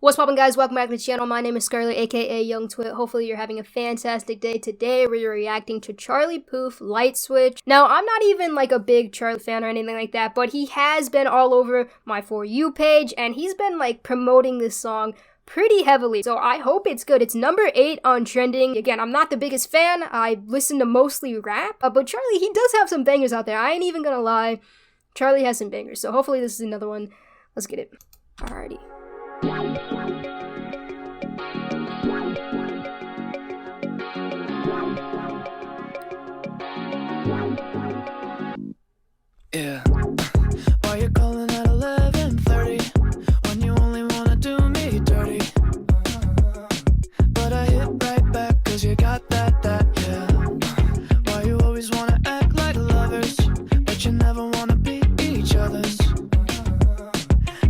What's poppin', guys? Welcome back to the channel. My name is Scarlett, aka Young Twit. Hopefully you're having a fantastic day. Today we're reacting to Charlie Puth, Light Switch. Now, I'm not even like a big Charlie fan or anything like that, but he has been all over my For You page, and he's been like promoting this song pretty heavily, so I hope it's good. It's number 8 on trending. Again, I'm not the biggest fan. I listen to mostly rap, but Charlie, he does have some bangers out there. I ain't even gonna lie. Charlie has some bangers, so hopefully this is another one. Let's get it. Alrighty. Yeah. Why you calling at 11:30 when you only wanna do me dirty? But I hit right back 'cause you got that, yeah. Why you always wanna act like lovers, but you never wanna be each other's?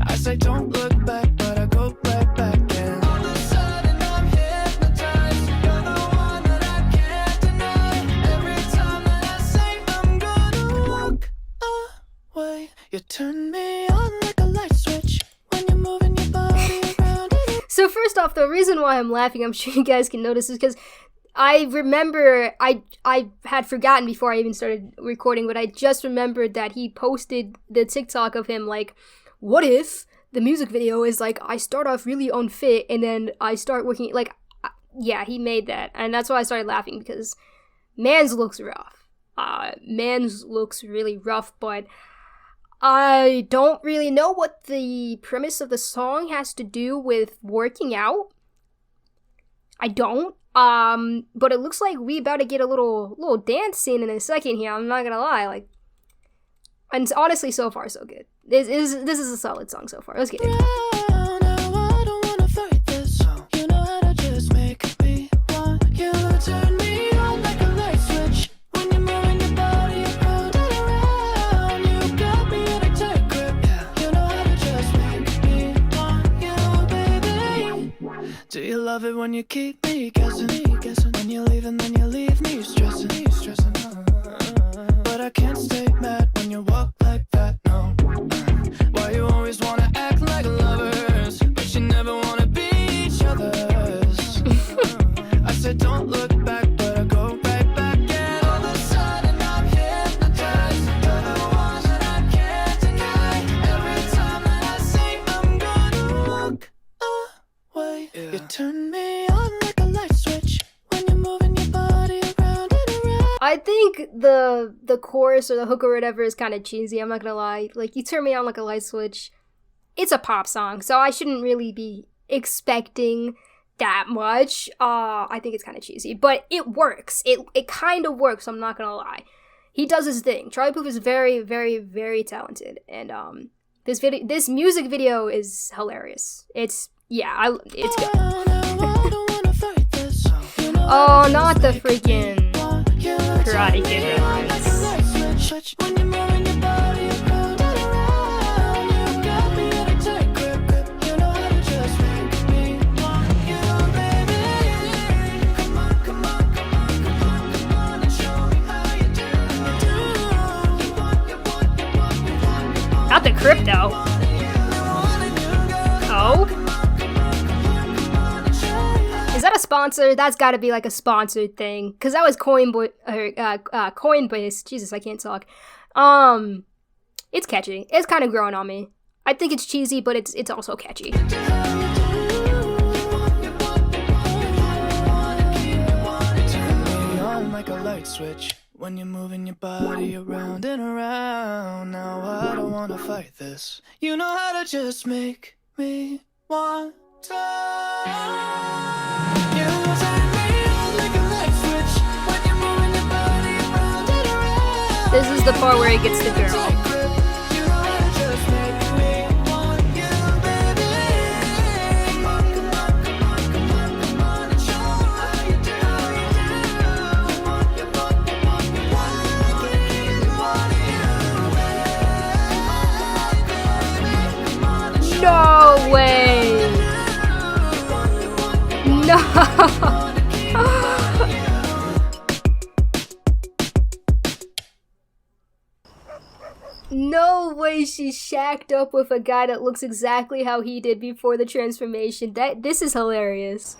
I say don't look back, but I go right back, yeah. All of a sudden I'm hypnotized. You're the one that I can't deny. Every time that I say I'm gonna walk away, you turn me on like a light switch when you're moving your body around it. So first off, the reason why I'm laughing, I'm sure you guys can notice, is because I remember I had forgotten before I even started recording, but I just remembered that he posted the TikTok of him like, what if the music video is like, I start off really unfit and then I start working, like, yeah, he made that, and that's why I started laughing, because man's looks rough. Man's looks really rough, but I don't really know what the premise of the song has to do with working out. I don't. But it looks like we about to get a little dance scene in a second here. I'm not gonna lie, like, and honestly, so far so good. This is a solid song so far. Let's get it. Do you love it when you keep me guessing? When you leave and then you leave me stressing. But I can't stay mad when you walk like that, no. Why you always wanna act like lovers, but you never wanna be each other's? I said don't look back, but I go right back, and all of a sudden I'm hypnotized. You're the one that I can't deny. Every time that I say I'm gonna walk away, yeah. You turn me on like a light switch when you're moving your body around and around. I think the chorus or the hook or whatever is kind of cheesy, I'm not gonna lie. Like, you turn me on like a light switch. It's a pop song, so I shouldn't really be expecting that much. I think it's kind of cheesy, but it works. It kind of works, I'm not gonna lie. He does his thing. Charlie Puth is very, very, very talented, and this music video is hilarious. It's good. Oh, not the freaking Karate Kid reference. Not the crypto. Oh? Is that a sponsor? That's got to be like a sponsored thing, because that was Coinbase. Jesus, I can't talk. It's catchy. It's kind of growing on me. I think it's cheesy, but it's also catchy. Turn me on like a light switch when you're moving your body around and around. Now I don't wanna fight this. You know how to just make me want to. This is the part where he gets the girl. No way! No! No way she's shacked up with a guy that looks exactly how he did before the transformation. This is hilarious.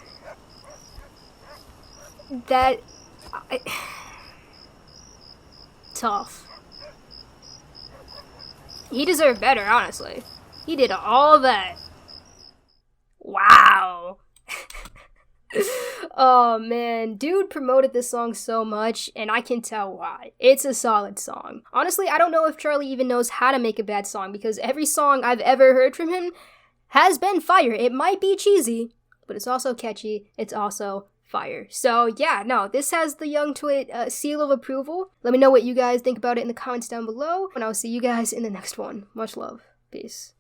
Tough. He deserved better, honestly. He did all that. Wow. Oh man, dude promoted this song so much, and I can tell why. It's a solid song. Honestly, I don't know if Charlie even knows how to make a bad song, because every song I've ever heard from him has been fire. It might be cheesy, but it's also catchy. It's also fire. So yeah, no, this has the Young Twit seal of approval. Let me know what you guys think about it in the comments down below, and I'll see you guys in the next one. Much love. Peace.